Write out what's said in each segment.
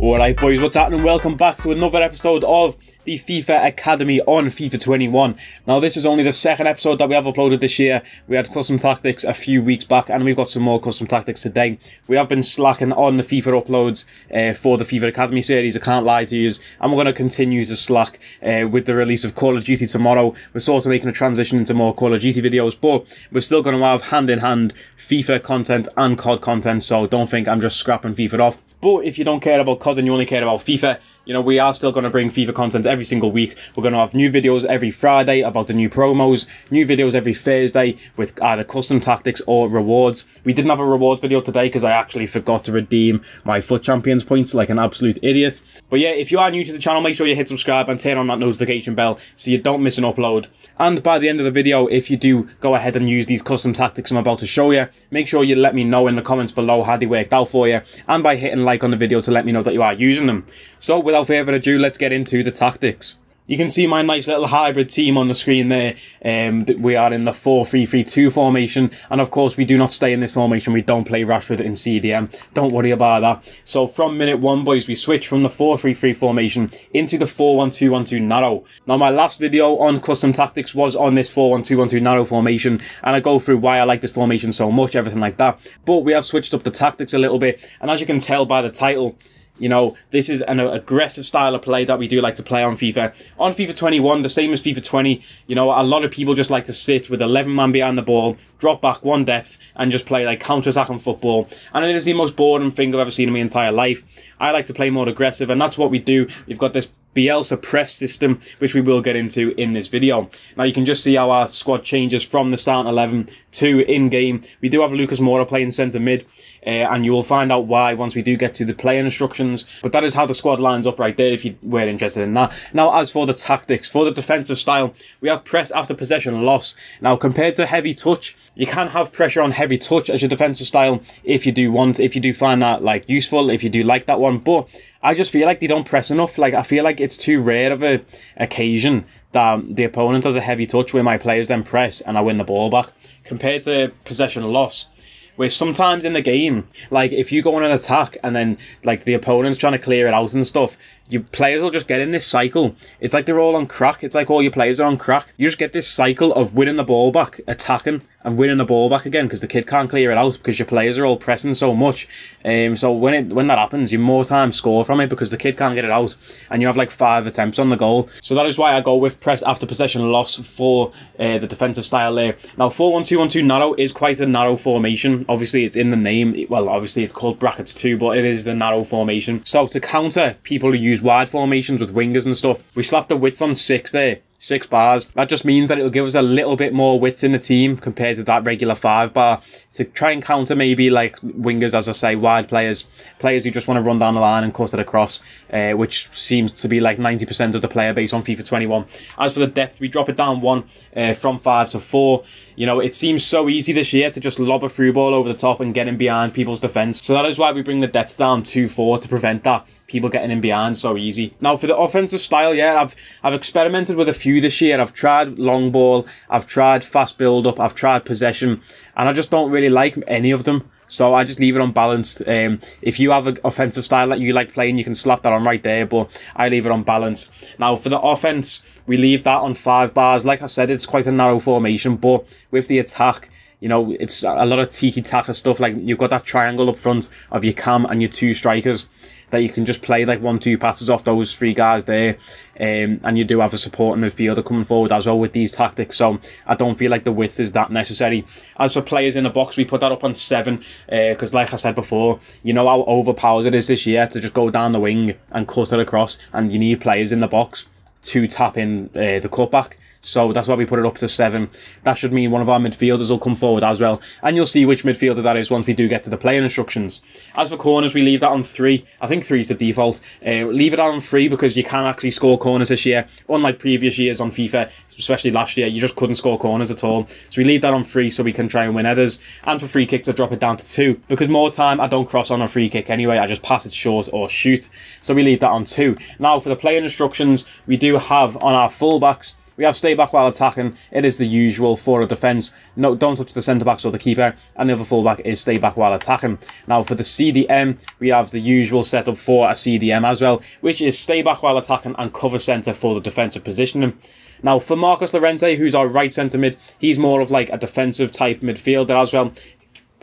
Alright boys, what's happening? Welcome back to another episode of the FIFA Academy on FIFA 21. Now this is only the second episode that we have uploaded this year. We had custom tactics a few weeks back and we've got some more custom tactics today. We have been slacking on the FIFA uploads for the FIFA Academy series, I can't lie to you, and we're going to continue to slack with the release of Call of Duty tomorrow. We're sort of making a transition into more Call of Duty videos, but we're still going to have hand in hand FIFA content and COD content, so don't think I'm just scrapping FIFA off. But if you don't care about COD and you only care about FIFA, you know, we are still going to bring FIFA content every single week. We're going to have new videos every Friday about the new promos, new videos every Thursday with either custom tactics or rewards. We didn't have a rewards video today because I actually forgot to redeem my FUT Champions points like an absolute idiot. But yeah, if you are new to the channel, make sure you hit subscribe and turn on that notification bell so you don't miss an upload. And by the end of the video, if you do go ahead and use these custom tactics I'm about to show you, make sure you let me know in the comments below how they worked out for you, and by hitting like on the video to let me know that you are using them. So without further ado, let's get into the tactics. You can see my nice little hybrid team on the screen there. We are in the 4-3-3-2 formation, and of course we do not stay in this formation. We don't play Rashford in CDM, don't worry about that. So from minute one, boys, we switch from the 4-3-3 formation into the 4-1-2-1-2 narrow. Now my last video on custom tactics was on this 4-1-2-1-2 narrow formation, and I go through why I like this formation so much, everything like that. But we have switched up the tactics a little bit, and as you can tell by the title, you know, this is an aggressive style of play that we do like to play on FIFA. On FIFA 21, the same as FIFA 20, you know, a lot of people just like to sit with 11 man behind the ball, drop back one depth, and just play like counter-attacking football. And it is the most boring thing I've ever seen in my entire life. I like to play more aggressive, and that's what we do. We've got this BIELSA press system, which we will get into in this video. Now you can just see how our squad changes from the starting 11 to in-game. We do have Lucas Moura playing centre mid, and you will find out why once we do get to the player instructions. But that is how the squad lines up right there if you were interested in that. Now as for the tactics, for the defensive style, we have press after possession loss. Now compared to heavy touch, you can have pressure on heavy touch as your defensive style if you do find that like useful, if you do like that one. But I just feel like they don't press enough. Like, I feel like it's too rare of a occasion that the opponent has a heavy touch where my players then press and I win the ball back, compared to possession loss, where sometimes in the game, like if you go on an attack and then like the opponent's trying to clear it out and stuff, your players will just get in this cycle. It's like they're all on crack. It's like all your players are on crack. You just get this cycle of winning the ball back, attacking, and winning the ball back again because the kid can't clear it out because your players are all pressing so much. So when that happens, you more time score from it because the kid can't get it out, and you have like 5 attempts on the goal. So that is why I go with press after possession loss for the defensive style there. Now 4-1-2-1-2 narrow is quite a narrow formation. Obviously it's in the name. Well, obviously it's called brackets 2, but it is the narrow formation. So to counter people who use wide formations with wingers and stuff, we slap the width on 6 there. 6 bars. That just means that it'll give us a little bit more width in the team compared to that regular 5 bar to try and counter maybe like wingers, as I say, wide players who just want to run down the line and cut it across, which seems to be like 90% of the player base on FIFA 21. As for the depth, we drop it down 1 from 5 to 4. You know, it seems so easy this year to just lob a through ball over the top and get in behind people's defence. So that is why we bring the depth down to 4 to prevent that. People getting in behind so easy. Now for the offensive style, yeah, I've experimented with a few this year. I've tried long ball, I've tried fast build up, I've tried possession, and I just don't really like any of them. So I just leave it unbalanced. If you have an offensive style that you like playing, you can slap that on right there, but I leave it on balance. Now for the offense, we leave that on 5 bars. Like I said, it's quite a narrow formation, but with the attack, you know, it's a lot of tiki-taka stuff. Like you've got that triangle up front of your cam and your 2 strikers that you can just play like 1-2 passes off those 3 guys there, and you do have a supporting midfielder coming forward as well with these tactics, so I don't feel like the width is that necessary. As for players in the box, we put that up on 7 because like I said before, you know how overpowered it is this year to just go down the wing and cut it across, and you need players in the box to tap in the cutback. So that's why we put it up to 7. That should mean one of our midfielders will come forward as well, and you'll see which midfielder that is once we do get to the player instructions. As for corners, we leave that on 3. I think 3 is the default. Leave it on 3 because you can actually score corners this year, unlike previous years on FIFA, especially last year. You just couldn't score corners at all. So we leave that on 3 so we can try and win headers. And for free kicks, I drop it down to 2 because more time I don't cross on a free kick anyway. I just pass it short or shoot. So we leave that on 2. Now for the player instructions, we do have on our fullbacks, we have stay back while attacking. It is the usual for a defence. No, don't touch the centre-backs or the keeper. And the other full-back is stay back while attacking. Now, for the CDM, we have the usual setup for a CDM as well, which is stay back while attacking and cover centre for the defensive positioning. Now, for Marcos Llorente, who's our right centre mid, he's more of like a defensive type midfielder as well.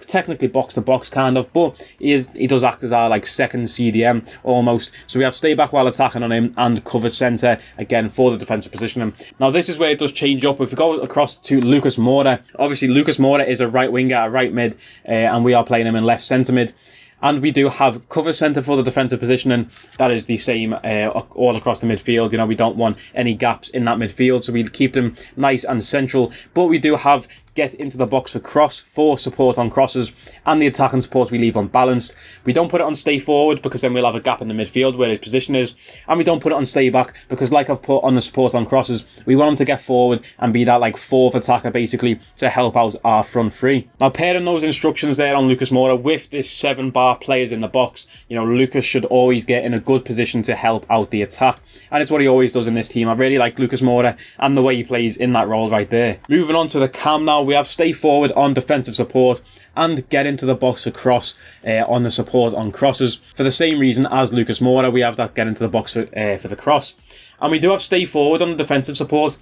Technically box to box kind of, but he does act as our like second CDM almost. So we have stay back while attacking on him and cover centre again for the defensive positioning. Now this is where it does change up. If we go across to Lucas Moura, obviously Lucas Moura is a right winger, a right mid, and we are playing him in left centre mid. And we do have cover centre for the defensive positioning. That is the same all across the midfield. You know, we don't want any gaps in that midfield, so we keep them nice and central. But we do have get into the box for cross for support on crosses, and the attack and support we leave unbalanced. We don't put it on stay forward because then we'll have a gap in the midfield where his position is, and we don't put it on stay back because, like I've put on the support on crosses, we want him to get forward and be that like fourth attacker basically to help out our front three. Now, pairing those instructions there on Lucas Moura with this 7-bar players in the box, you know, Lucas should always get in a good position to help out the attack, and it's what he always does in this team. I really like Lucas Moura and the way he plays in that role right there. Moving on to the cam now, we have stay forward on defensive support and get into the box across on the support on crosses. For the same reason as Lucas Moura, we have that get into the box for the cross. And we do have stay forward on the defensive support.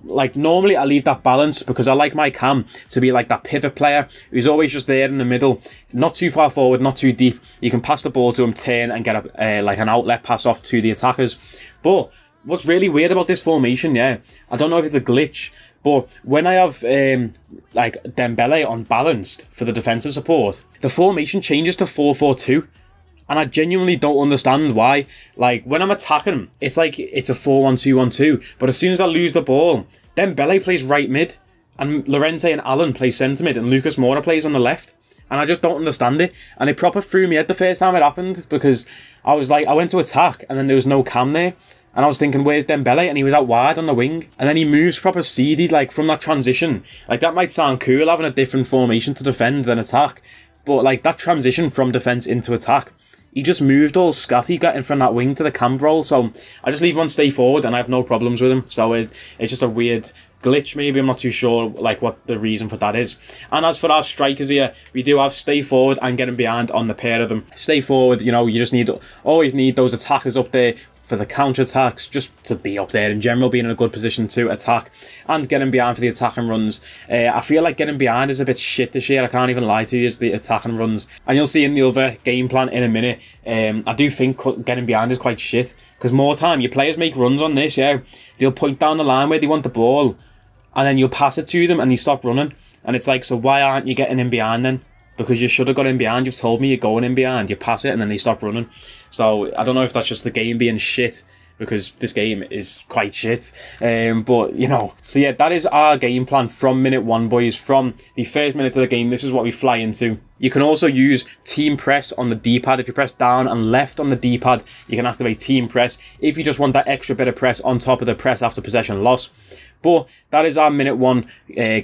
Like, normally I leave that balance because I like my cam to be like that pivot player who's always just there in the middle, not too far forward, not too deep. You can pass the ball to him, turn and get like an outlet pass off to the attackers. But what's really weird about this formation, I don't know if it's a glitch, but when I have like Dembele unbalanced for the defensive support, the formation changes to 4-4-2. And I genuinely don't understand why. Like, when I'm attacking, it's like it's a 4-1-2-1-2. But as soon as I lose the ball, Dembele plays right mid, and Llorente and Allen play centre mid, and Lucas Moura plays on the left. And I just don't understand it. And it proper threw me out the first time it happened, because I was like, I went to attack, and then there was no cam there. And I was thinking, where's Dembele? And he was out wide on the wing. And then he moves proper seedy, like, from that transition. Like, that might sound cool, having a different formation to defend than attack. But, like, that transition from defence into attack, he just moved all scatty, getting from that wing to the cam roll. So I just leave him on stay forward and I have no problems with him. So it's just a weird glitch maybe. I'm not too sure like what the reason for that is. And as for our strikers here, we do have stay forward and getting behind on the pair of them. Stay forward, you know, you just always need those attackers up there for the counter-attacks, just to be up there in general, being in a good position to attack, and getting behind for the attacking runs. I feel like getting behind is a bit shit this year, I can't even lie to you, is the attacking runs. And you'll see in the other game plan in a minute, I do think getting behind is quite shit, because more time, your players make runs on this, they'll point down the line where they want the ball, and then you'll pass it to them, and they stop running. And it's like, so why aren't you getting in behind then? Because you should have got in behind. You've told me you're going in behind. You pass it and then they stop running. So I don't know if that's just the game being shit, because this game is quite shit. But, you know. So yeah, that is our game plan from minute 1, boys. From the first minute of the game, this is what we fly into. You can also use team press on the D-pad. If you press down and left on the D-pad, you can activate team press if you just want that extra bit of press on top of the press after possession loss. But that is our minute 1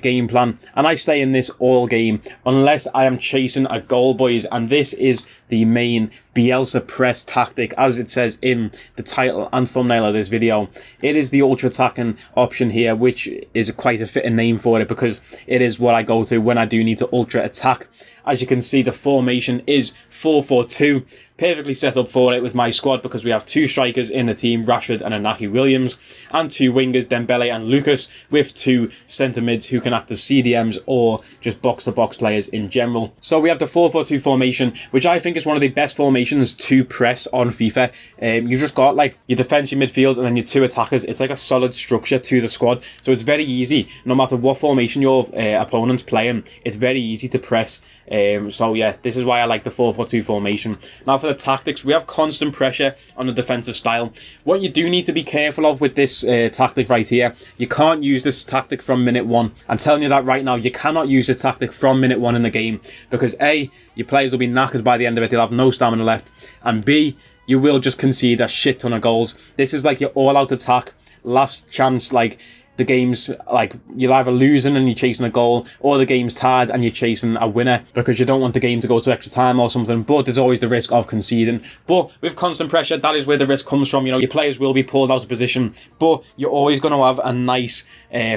game plan, and I stay in this all game unless I am chasing a goal, boys. And this is the main Bielsa press tactic, as it says in the title and thumbnail of this video. It is the ultra attacking option here, which is quite a fitting name for it, because it is what I go to when I do need to ultra attack. As you can see, the formation is 4-4-2. Perfectly set up for it with my squad, because we have 2 strikers in the team, Rashford and Inaki Williams, and 2 wingers, Dembele and Lucas, with 2 centre mids who can act as CDMs or just box-to-box players in general. So we have the 4-4-2 formation, which I think is one of the best formations to press on FIFA. You've just got like your defence, your midfield, and then your 2 attackers. It's like a solid structure to the squad, so it's very easy. No matter what formation your opponent's playing, it's very easy to press. So yeah, this is why I like the 4-4-2 formation. Now for the tactics, we have constant pressure on the defensive style. What you do need to be careful of with this tactic right here, you can't use this tactic from minute 1. I'm telling you that right now, you cannot use this tactic from minute 1 in the game, because A, your players will be knackered by the end of it, they'll have no stamina left, and B, you will just concede a shit ton of goals. This is like your all-out attack, last chance, like the game's like you're either losing and you're chasing a goal, or the game's tied and you're chasing a winner, because you don't want the game to go to extra time or something. But there's always the risk of conceding. But with constant pressure, that is where the risk comes from. You know, your players will be pulled out of position, but you're always going to have a nice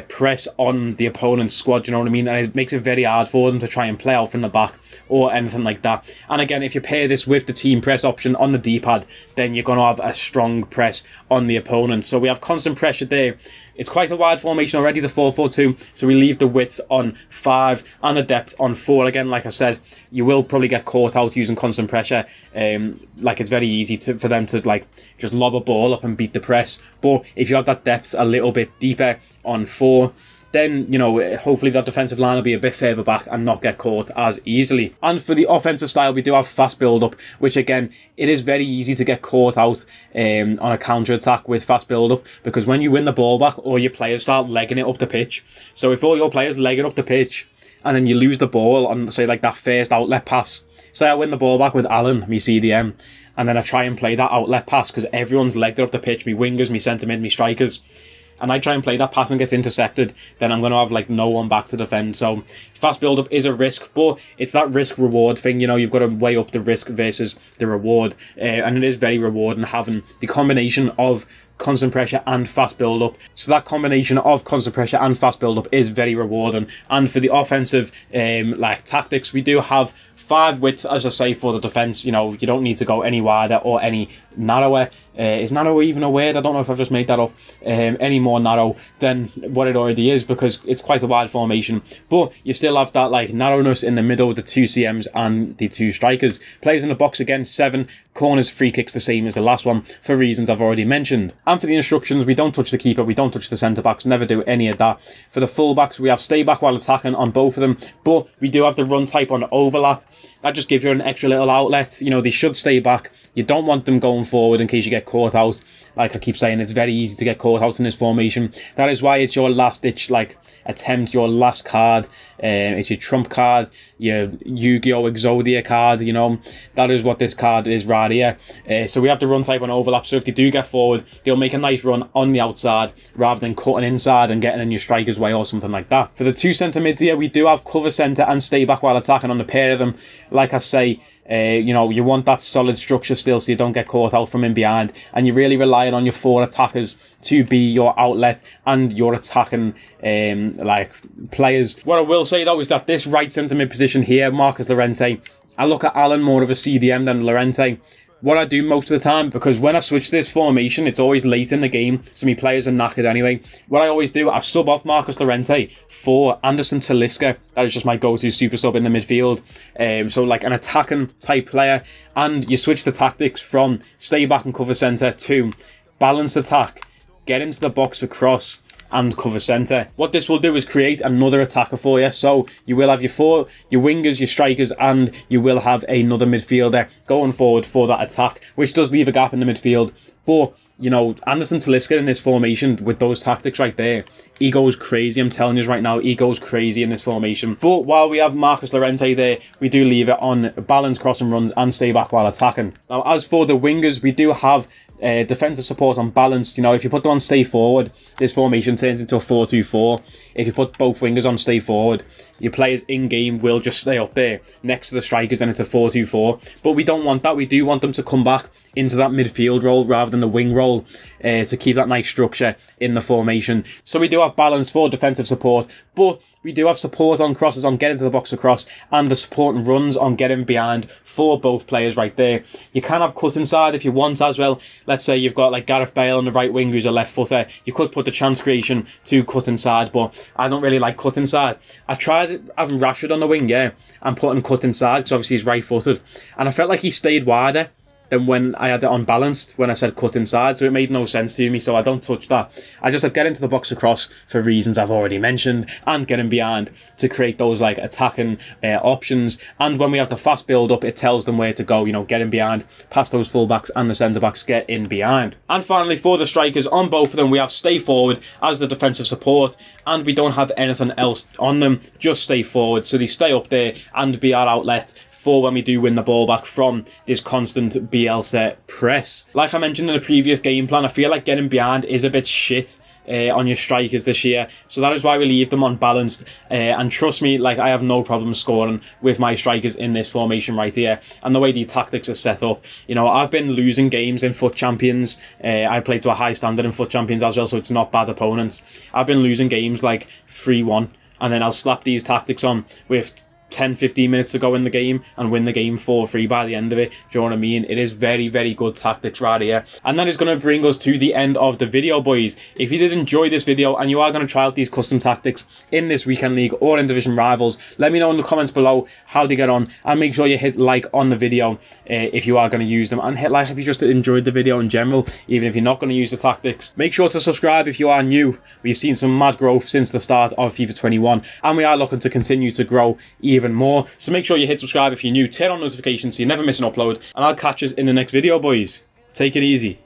press on the opponent's squad, you know what I mean? And it makes it very hard for them to try and play out from the back or anything like that. And again, if you pair this with the team press option on the D-pad, then you're going to have a strong press on the opponent. So we have constant pressure there. It's quite a wide formation already, the 4-4-2, so we leave the width on 5 and the depth on 4. Again, like I said, you will probably get caught out using constant pressure. Like, it's very easy for them to like just lob a ball up and beat the press. But if you have that depth a little bit deeper on 4, then, you know, hopefully that defensive line will be a bit further back and not get caught as easily. And for the offensive style, we do have fast build-up, which again, it is very easy to get caught out on a counter-attack with fast build-up, because when you win the ball back, all your players start legging it up the pitch. So if all your players leg it up the pitch, and then you lose the ball on, say, like that first outlet pass, say I win the ball back with Alan, me CDM, and then I try and play that outlet pass because everyone's legged it up the pitch, me wingers, me centre mid, me strikers, and I try and play that pass and gets intercepted, then I'm going to have like no one back to defend. So fast build-up is a risk, but it's that risk-reward thing, you know, you've got to weigh up the risk versus the reward, and it is very rewarding having the combination of constant pressure and fast build-up. So that combination of constant pressure and fast build-up is very rewarding. And for the offensive like tactics, we do have 5 width, as I say, for the defence. You know, you don't need to go any wider or any narrower. Is narrow even a word? I don't know if I've just made that up. Any more narrow than what it already is, because it's quite a wide formation. But you still have that like narrowness in the middle, the 2 CMs and the 2 strikers. Players in the box again, 7. Corners, free kicks the same as the last one, for reasons I've already mentioned. And for the instructions, we don't touch the keeper, we don't touch the centre-backs, never do any of that. For the full-backs, we have stay back while attacking on both of them, but we do have the run type on overlap. That just gives you an extra little outlet. You know, they should stay back. You don't want them going forward in case you get caught out. Like I keep saying, it's very easy to get caught out in this formation. That is why it's your last-ditch, like, attempt, your last card. It's your trump card, your Yu-Gi-Oh! Exodia card, you know. That is what this card is right here. So we have the run type on overlap, so if they do get forward, they'll make a nice run on the outside rather than cutting inside and getting in your striker's way or something like that. For the 2 centre mids here, we do have cover centre and stay back while attacking on the pair of them. Like I say, you know, you want that solid structure still so you don't get caught out from in behind, and you're really relying on your 4 attackers to be your outlet and your attacking like players. What I will say though is that this right centre mid position here, Marcus Llorente, I look at Alan more of a CDM than Llorente. What I do most of the time, because when I switch this formation, it's always late in the game, so my players are knackered anyway. What I always do, I sub off Marcus Llorente for Anderson Talisca. That is just my go-to super sub in the midfield. So like an attacking type player, and you switch the tactics from stay back and cover centre to balanced attack, get into the box for cross, and cover centre. What this will do is create another attacker for you. So you will have your 4, your wingers, your strikers, and you will have another midfielder going forward for that attack, which does leave a gap in the midfield. But, you know, Anderson Talisca in this formation with those tactics right there, he goes crazy. I'm telling you right now, he goes crazy in this formation. But while we have Marcus Llorente there, we do leave it on balance, crossing runs, and stay back while attacking. Now, as for the wingers, we do have defensive support on balance. You know, if you put them on stay forward, this formation turns into a 4-2-4. If you put both wingers on stay forward, your players in game will just stay up there next to the strikers, and it's a 4-2-4. But we don't want that. We do want them to come back into that midfield role rather than the wing role, to keep that nice structure in the formation. So we do have balance for defensive support, but we do have support on crosses, on getting to the box across, and the support and runs on getting behind for both players right there. You can have cut inside if you want as well. Let's say you've got like Gareth Bale on the right wing who's a left footer. You could put the chance creation to cut inside, but I don't really like cut inside. I tried having Rashford on the wing, yeah, and putting cut inside because obviously he's right footed, and I felt like he stayed wider than when I had it unbalanced, when I said cut inside, so it made no sense to me, so I don't touch that. I just get into the box across for reasons I've already mentioned, and getting behind to create those like attacking options. And when we have the fast build up, it tells them where to go, you know, getting behind, past those fullbacks and the centre backs, get in behind. And finally, for the strikers, on both of them, we have stay forward as the defensive support, and we don't have anything else on them, just stay forward, so they stay up there and be our outlet for when we do win the ball back from this constant Bielsa press. Like I mentioned in the previous game plan, I feel like getting behind is a bit shit on your strikers this year, so that is why we leave them unbalanced, and trust me, like, I have no problem scoring with my strikers in this formation right here, and the way the tactics are set up. You know, I've been losing games in FUT Champions. I play to a high standard in FUT Champions as well, so it's not bad opponents. I've been losing games like 3-1, and then I'll slap these tactics on with 10-15 minutes to go in the game and win the game 4-3 by the end of it. Do you know what I mean? It is very, very good tactics right here. And that is going to bring us to the end of the video, boys. If you did enjoy this video and you are going to try out these custom tactics in this weekend league or in division rivals, let me know in the comments below how they get on, and make sure you hit like on the video if you are going to use them, and hit like if you just enjoyed the video in general, even if you're not going to use the tactics. Make sure to subscribe if you are new. We've seen some mad growth since the start of FIFA 21, and we are looking to continue to grow even more, so make sure you hit subscribe if you're new, turn on notifications so you never miss an upload, and I'll catch us in the next video, boys. Take it easy.